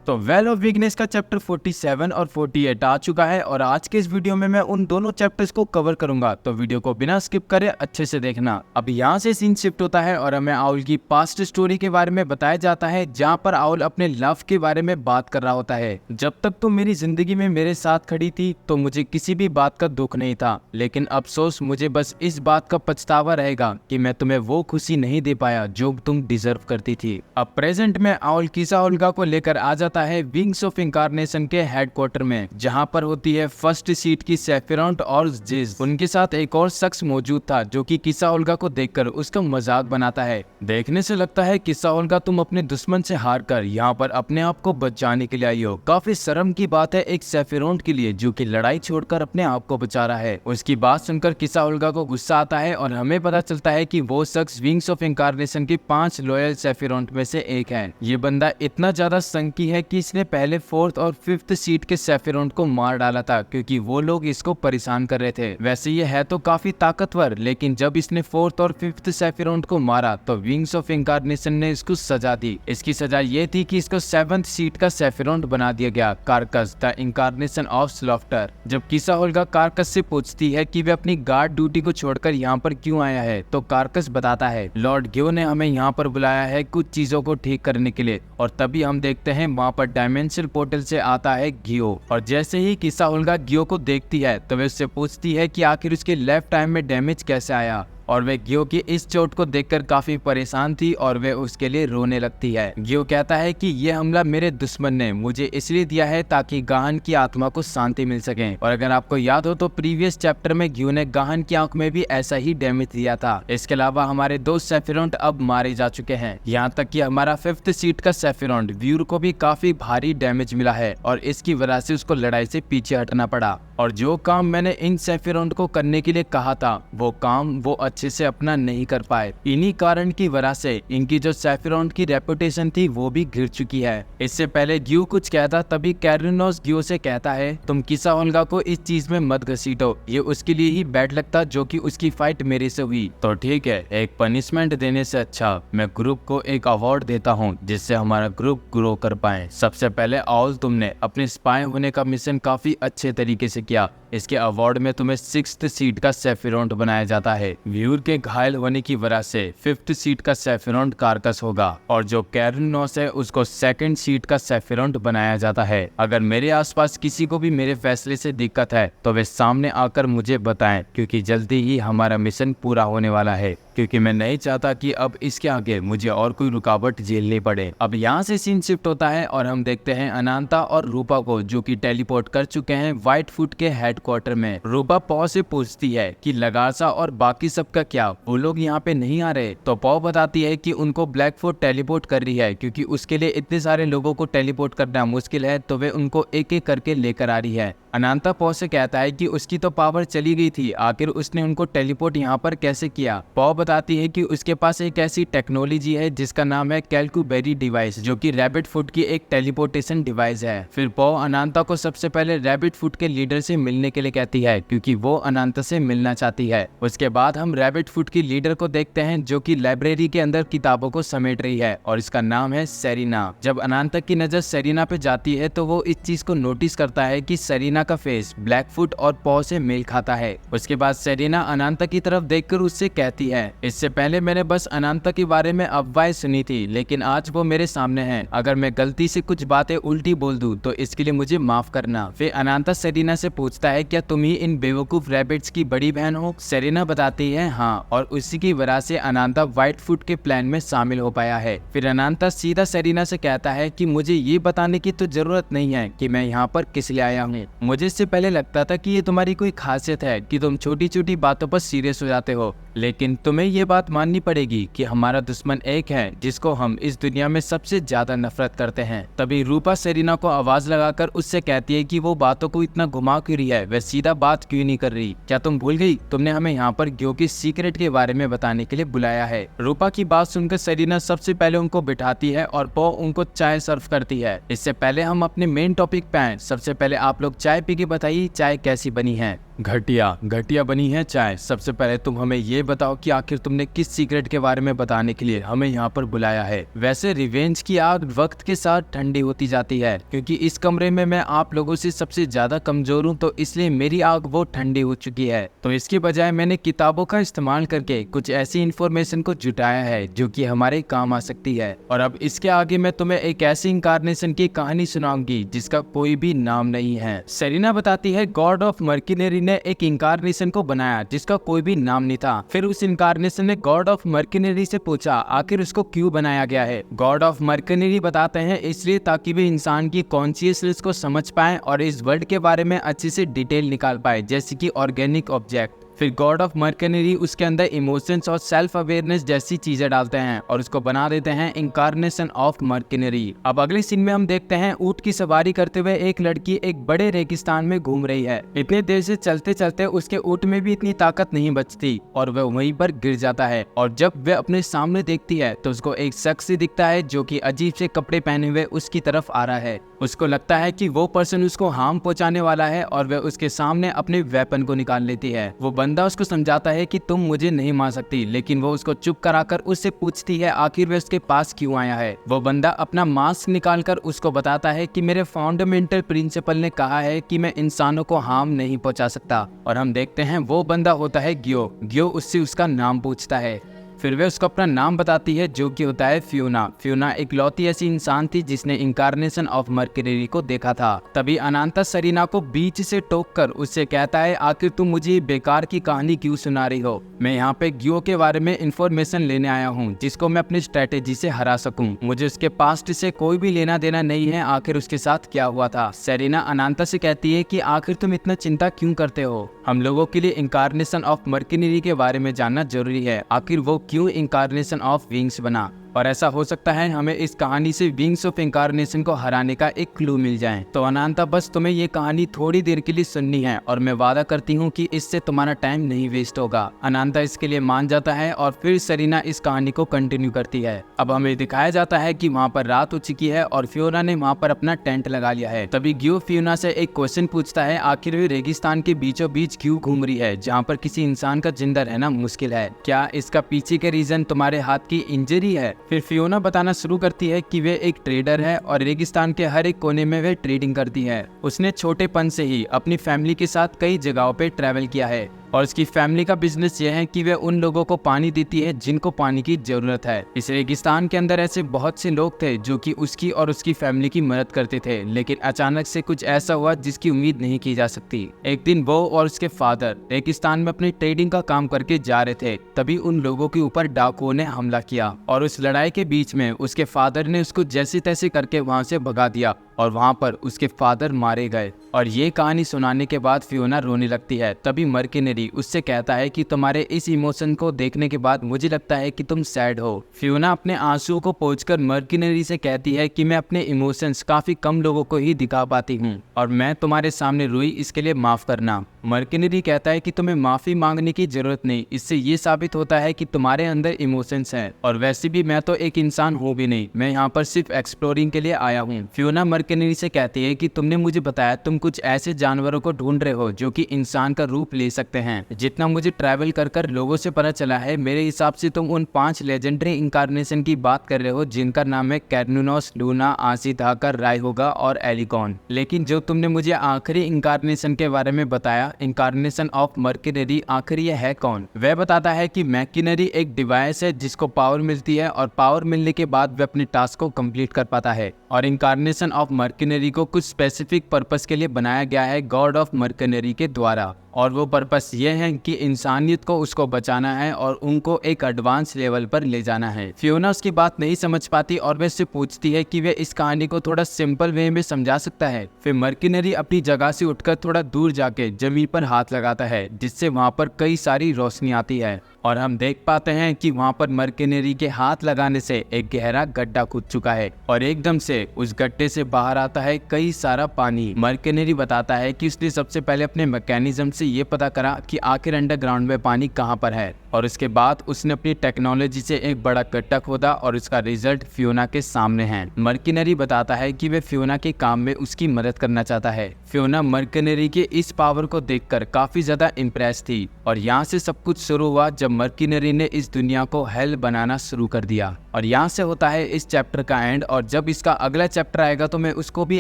तो well of weakness का chapter 47 और 48 आ चुका है और आज के इस वीडियो में मैं उन दोनों चैप्टर्स को कवर करूंगा, तो वीडियो को बिना स्किप करे अच्छे से देखना। अब यहाँ से सीन शिफ्ट होता है और हमें आउल की पास्ट स्टोरी के बारे में बताया जाता है, जहाँ पर आउल अपने लव के बारे में बात कर रहा होता है। जब तक तुम मेरी जिंदगी में मेरे साथ खड़ी थी तो मुझे किसी भी बात का दुख नहीं था, लेकिन अफसोस मुझे बस इस बात का पछतावा रहेगा कि मैं तुम्हें वो खुशी नहीं दे पाया जो तुम डिजर्व करती थी। अब प्रेजेंट में आउल किसा ओल्गा को लेकर आ जाता है विंग्स ऑफ इंकारनेशन के हेडक्वार्टर में, जहां पर होती है फर्स्ट सीट की सेफिरॉन्ट और जिज। उनके साथ एक और शख्स मौजूद था जो कि किसा ओल्गा को देखकर उसका मजाक बनाता है। देखने से लगता है किसा ओल्गा तुम अपने दुश्मन से हार कर यहाँ पर अपने आप को बचाने के लिए आई हो। काफी शर्म की बात है एक सेफिरॉन्ट के लिए जो कि लड़ाई छोड़कर अपने आप को बचा रहा है। उसकी बात सुनकर किसा ओल्गा को गुस्सा आता है और हमें पता चलता है कि वो शख्स विंग्स ऑफ इंकारनेशन की 5 लॉयल सेफिरॉन्ट में से एक है। ये बंदा इतना ज्यादा संकी है कि इसने पहले 4th और 5th सीट के सेफिरॉन्ट को मार डाला था क्योंकि वो लोग इसको परेशान कर रहे थे। वैसे ये है तो काफी ताकतवर, लेकिन जब इसने 4th और 5th सेफिरॉन्ट को मारा तो विंग्स ऑफ इंकारनेशन ने इसको सजा दी। इसकी सजा ये थी कि इसको 7th सीट का सेफिरॉन्ट बना दिया गया, कार्कस द इंकारनेशन ऑफ स्लॉफ्टर। जब किसा ओल्गा कार्कस से पूछती है कि वे अपनी गार्ड ड्यूटी को छोड़कर यहाँ पर क्यों आया है, तो कार्कस बताता है लॉर्ड गियो ने हमें यहाँ पर बुलाया है कुछ चीजों को ठीक करने के लिए। और तभी हम देखते हैं वहाँ पर डायमेंशनल पोर्टल से आता है गियो, और जैसे ही किसा ओल्गा गियो को देखती है तो वे उससे पूछती है कि आखिर उसके लेफ्ट टाइम में डैमेज कैसे आया। और वे गियो की इस चोट को देखकर काफी परेशान थी और वे उसके लिए रोने लगती है। गियो कहता है कि ये हमला मेरे दुश्मन ने मुझे इसलिए दिया है ताकि गाहन की आत्मा को शांति मिल सके। और अगर आपको याद हो तो प्रीवियस चैप्टर में गियो ने गाहन की आंख में भी ऐसा ही डैमेज दिया था। इसके अलावा हमारे 2 सेफिरॉन्ट अब मारे जा चुके हैं, यहाँ तक कि हमारा 5th सीट का सेफिरॉन्ट व्यूर को भी काफी भारी डैमेज मिला है और इसकी वजह से उसको लड़ाई से पीछे हटना पड़ा। और जो काम मैंने इन सेफिरॉन्ट को करने के लिए कहा था वो काम वो अच्छे से अपना नहीं कर पाए। इन्हीं कारण की वजह से इनकी जो सेफिरॉन्ट की रेपुटेशन थी वो भी गिर चुकी है। इससे पहले गियो कुछ कहता तभी कैरिनोस गियो से कहता है तुम किसा ओल्गा को इस चीज में मत घसीटो, ये उसके लिए ही बैड लगता जो कि उसकी फाइट मेरे से हुई। तो ठीक है, एक पनिशमेंट देने से अच्छा मैं ग्रुप को एक अवार्ड देता हूँ जिससे हमारा ग्रुप ग्रो कर पाए। सबसे पहले आउल तुमने अपने स्पाई होने का मिशन काफी अच्छे तरीके से किया। इसके अवार्ड में तुम्हें 6th सीट का सेफिरॉन्ट बनाया जाता है। व्यूर के घायल होने की वजह से 5th सीट का सेफिरॉन्ट कार्कस होगा और जो कैरिनोस है उसको 2nd सीट का सेफिरॉन्ट बनाया जाता है। अगर मेरे आसपास किसी को भी मेरे फैसले से दिक्कत है तो वे सामने आकर मुझे बताएं, क्योंकि जल्दी ही हमारा मिशन पूरा होने वाला है, क्योंकि मैं नहीं चाहता कि अब इसके आगे मुझे और कोई रुकावट झेलनी पड़े। अब यहाँ से सीन शिफ्ट होता है और हम देखते हैं अनांता और रूपा को जो कि टेलीपोर्ट कर चुके हैं व्हाइट फुट के हेडक्वार्टर में। रूपा पॉ से पूछती है कि लगासा और बाकी सबका क्या, वो लोग यहाँ पे नहीं आ रहे? तो पॉ बताती है कि उनको ब्लैक फुट टेलीपोर्ट कर रही है, क्योंकि उसके लिए इतने सारे लोगों को टेलीपोर्ट करना मुश्किल है, तो वे उनको एक एक करके लेकर आ रही है। अनांता पॉ से कहता है कि उसकी तो पावर चली गई थी, आखिर उसने उनको टेलीपोर्ट यहाँ पर कैसे किया? पॉ बताती है कि उसके पास एक ऐसी टेक्नोलॉजी है जिसका नाम है कैलकुबेरी डिवाइस, जो कि रैबिट फुट की एक टेलीपोर्टेशन डिवाइस है। फिर पॉ अनांता को सबसे पहले रैबिट फुट के लीडर से मिलने के लिए कहती है, क्योंकि वो अनांता से मिलना चाहती है। उसके बाद हम रैबिट फुट की लीडर को देखते हैं जो कि लाइब्रेरी के अंदर किताबों को समेट रही है और इसका नाम है सेरिना। जब अनांता की नजर सेरिना पे जाती है तो वो इस चीज को नोटिस करता है कि सेरिना का फेस ब्लैकफुट और पॉ से मेल खाता है। उसके बाद सेरिना अनांता की तरफ देखकर उससे कहती है, इससे पहले मैंने बस अनांता के बारे में अफवाहें सुनी थी, लेकिन आज वो मेरे सामने है। अगर मैं गलती से कुछ बातें उल्टी बोल दूं तो इसके लिए मुझे माफ करना। फिर अनांता सेरिना से पूछता है, क्या तुम ही इन बेवकूफ रैबिट्स की बड़ी बहन हो? सेरिना बताती है हाँ, और उसी की वजह से अनांता व्हाइट फुट के प्लान में शामिल हो पाया है। फिर अनांता सीधा सेरिना से कहता है कि मुझे ये बताने की तो जरूरत नहीं है कि मैं यहाँ पर किस लिए आया हूँ। मुझे इससे पहले लगता था कि ये तुम्हारी कोई खासियत है कि तुम छोटी छोटी बातों पर सीरियस हो जाते हो, लेकिन तुम्हें ये बात माननी पड़ेगी कि हमारा दुश्मन एक है जिसको हम इस दुनिया में सबसे ज्यादा नफरत करते हैं। तभी रूपा सेरिना को आवाज लगाकर उससे कहती है कि वो बातों को इतना घुमा क्यों रही है, वह सीधा बात क्यों नहीं कर रही? क्या तुम भूल गई तुमने हमें यहाँ पर गियो की सीक्रेट के बारे में बताने के लिए बुलाया है? रूपा की बात सुनकर सेरिना सबसे पहले उनको बिठाती है और पॉ उनको चाय सर्व करती है। इससे पहले हम अपने मेन टॉपिक पे आए, सबसे पहले आप लोग चाय पी के बताइए चाय कैसी बनी है। घटिया घटिया बनी है चाय। सबसे पहले तुम हमें ये बताओ कि आखिर तुमने किस सीक्रेट के बारे में बताने के लिए हमें यहाँ पर बुलाया है। वैसे रिवेंज की आग वक्त के साथ ठंडी होती जाती है, क्योंकि इस कमरे में मैं आप लोगों से सबसे ज्यादा कमजोर हूँ, तो इसलिए मेरी आग वो ठंडी हो चुकी है। तो इसके बजाय मैंने किताबों का इस्तेमाल करके कुछ ऐसी इन्फॉर्मेशन को जुटाया है जो कि हमारे काम आ सकती है। और अब इसके आगे मैं तुम्हें एक ऐसी इंकारनेशन की कहानी सुनाऊंगी जिसका कोई भी नाम नहीं है। सेरिना बताती है गॉड ऑफ मर्किनरी ने एक इंकारनेशन को बनाया जिसका कोई भी नाम नहीं था। फिर उस इंकारनेशन ने गॉड ऑफ मर्किनरी से पूछा आखिर उसको क्यों बनाया गया है। गॉड ऑफ मर्किनरी बताते हैं इसलिए ताकि वे इंसान की कॉन्शियसनेस को समझ पाए और इस वर्ल्ड के बारे में अच्छे से डिटेल निकाल पाए, जैसे कि ऑर्गेनिक ऑब्जेक्ट। फिर गॉड ऑफ मर्कनरी उसके अंदर इमोशंस और सेल्फ अवेयरनेस जैसी चीजें डालते हैं और उसको बना देते हैं इंकारनेशन ऑफ मर्कनरी। अब अगले सीन में हम देखते हैं ऊंट की सवारी करते हुए एक लड़की एक बड़े रेगिस्तान में घूम रही है। इतने देर से चलते चलते उसके ऊंट में भी इतनी ताकत नहीं बचती और वह वहीं पर गिर जाता है। और जब वह अपने सामने देखती है तो उसको एक शख्स दिखता है जो कि अजीब से कपड़े पहने हुए उसकी तरफ आ रहा है। उसको लगता है कि वो पर्सन उसको हार्म पहुंचाने वाला है और वह उसके सामने अपने वेपन को निकाल लेती है। वो बंदा उसको समझाता है कि तुम मुझे नहीं मार सकती, लेकिन वो उसको चुप कराकर उससे पूछती है आखिर वह उसके पास क्यों आया है। वो बंदा अपना मास्क निकालकर उसको बताता है कि मेरे फंडामेंटल प्रिंसिपल ने कहा है कि मैं इंसानों को हार्म नहीं पहुंचा सकता। और हम देखते हैं वो बंदा होता है गियो। गियो उससे उसका नाम पूछता है। फिर वह उसको अपना नाम बताती है जो कि होता है फ्यूना। फ्यूना एक लौती ऐसी इंसान थी जिसने इंकारनेशन ऑफ मर्करी को देखा था। तभी अनांता सेरिना को बीच से टोककर उससे कहता है आखिर तुम मुझे बेकार की कहानी क्यों सुना रही हो। मैं यहाँ पे गियो के बारे में इंफॉर्मेशन लेने आया हूँ जिसको मैं अपनी स्ट्रेटेजी से हरा सकूं। मुझे उसके पास्ट से कोई भी लेना देना नहीं है, आखिर उसके साथ क्या हुआ था। सेरिना अनांता से कहती है कि आखिर तुम इतना चिंता क्यों करते हो, हम लोगों के लिए इंकारनेशन ऑफ मर्करी के बारे में जानना जरूरी है। आखिर वो क्यों इंकारनेशन ऑफ विंग्स बना, और ऐसा हो सकता है हमें इस कहानी से विंग्स ऑफ इंकारनेशन को हराने का एक क्लू मिल जाए। तो अनांता बस तुम्हें ये कहानी थोड़ी देर के लिए सुननी है और मैं वादा करती हूँ कि इससे तुम्हारा टाइम नहीं वेस्ट होगा। अनांता इसके लिए मान जाता है और फिर सेरिना इस कहानी को कंटिन्यू करती है। अब हमें दिखाया जाता है कि वहाँ पर रात हो चुकी है और फियोना ने वहाँ पर अपना टेंट लगा लिया है। तभी गियो फियोना से एक क्वेश्चन पूछता है आखिर वे रेगिस्तान के बीचों बीच क्यों घूम रही है जहाँ पर किसी इंसान का जिंदा रहना मुश्किल है। क्या इसका पीछे के रीजन तुम्हारे हाथ की इंजरी है। फिर फियोना बताना शुरू करती है कि वे एक ट्रेडर है और रेगिस्तान के हर एक कोने में वे ट्रेडिंग करती है। उसने छोटेपन से ही अपनी फैमिली के साथ कई जगहों पे ट्रैवल किया है और उसकी फैमिली का बिजनेस यह है कि वे उन लोगों को पानी देती है जिनको पानी की जरूरत है। इस रेगिस्तान के अंदर ऐसे बहुत से लोग थे जो कि उसकी और उसकी फैमिली की मदद करते थे, लेकिन अचानक से कुछ ऐसा हुआ जिसकी उम्मीद नहीं की जा सकती। एक दिन वो और उसके फादर रेगिस्तान में अपनी ट्रेडिंग का काम करके जा रहे थे, तभी उन लोगों के ऊपर डाकुओं ने हमला किया और उस लड़ाई के बीच में उसके फादर ने उसको जैसे तैसे करके वहां से भगा दिया और वहां पर उसके फादर मारे गए। और ये कहानी सुनाने के बाद फियोना रोने लगती है। तभी मर्कनरी उससे कहता है कि तुम्हारे इस इमोशन को देखने के बाद मुझे लगता है कि तुम सैड हो। फियोना अपने आंसुओं को पोंछकर मर्कनरी से कहती है कि मैं अपने इमोशंस काफी कम लोगों को ही दिखा पाती हूँ और मैं तुम्हारे सामने रोई, इसके लिए माफ करना। मर्कनरी कहता है कि तुम्हें माफी मांगने की जरूरत नहीं, इससे ये साबित होता है कि तुम्हारे अंदर इमोशंस हैं और वैसे भी मैं तो एक इंसान हूँ भी नहीं, मैं यहाँ पर सिर्फ एक्सप्लोरिंग के लिए आया हूँ। फियोना मर्कनरी से कहती है कि तुमने मुझे बताया तुम कुछ ऐसे जानवरों को ढूंढ रहे हो जो कि इंसान का रूप ले सकते हैं। जितना मुझे ट्रैवल कर कर लोगों से पता चला है, मेरे हिसाब से तुम उन 5 लेजेंडरी इंकारनेशन की बात कर रहे हो जिनका नाम है कैर्नुनोस, लूना, आसीधाकर, रायहोगा और एलिकॉन। लेकिन जो तुमने मुझे आखिरी इंकारनेशन के बारे में बताया, इंकारनेशन ऑफ मर्कनरी, आखिर ये है कौन। वह बताता है कि मर्कनरी एक डिवाइस है जिसको पावर मिलती है और पावर मिलने के बाद वह अपने टास्क को कंप्लीट कर पाता है। और इंकारनेशन ऑफ मर्कनरी को कुछ स्पेसिफिक पर्पस के लिए बनाया गया है गॉड ऑफ मर्कनरी के द्वारा, और वो पर्पस ये है कि इंसानियत को उसको बचाना है और उनको एक एडवांस लेवल पर ले जाना है। फियोना उसकी बात नहीं समझ पाती और वह उससे पूछती है कि वह इस कहानी को थोड़ा सिंपल वे में समझा सकता है। फिर मर्कनरी अपनी जगह से उठकर थोड़ा दूर जाके जमीन पर हाथ लगाता है जिससे वहाँ पर कई सारी रोशनी आती है और हम देख पाते हैं कि वहाँ पर मर्कनरी के हाथ लगाने से एक गहरा गड्ढा खुद चुका है और एकदम से उस गड्ढे से बाहर आता है कई सारा पानी। मर्कनरी बताता है कि उसने सबसे पहले अपने मैकेनिज्म से ये पता करा कि आखिर अंडरग्राउंड में पानी कहाँ पर है और उसके बाद उसने अपनी टेक्नोलॉजी से एक बड़ा गड्ढा खोदा और उसका रिजल्ट फियोना के सामने है। मर्किनरी बताता है कि वे फियोना के काम में उसकी मदद करना चाहता है। फियोना मर्किनरी के इस पावर को देखकर काफी ज्यादा इम्प्रेस थी और यहाँ से सब कुछ शुरू हुआ जब मर्किनरी ने इस दुनिया को हेल बनाना शुरू कर दिया। और यहाँ से होता है इस चैप्टर का एंड, और जब इसका अगला चैप्टर आएगा तो मैं उसको भी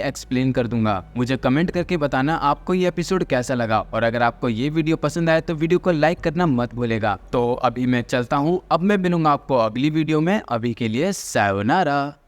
एक्सप्लेन कर दूंगा। मुझे कमेंट करके बताना आपको ये एपिसोड कैसा लगा, और अगर आपको ये वीडियो पसंद आए तो वीडियो को लाइक करना मत भूलेगा। तो अभी मैं चलता हूँ, अब मैं मिलूंगा आपको अगली वीडियो में। अभी के लिए सायोनारा।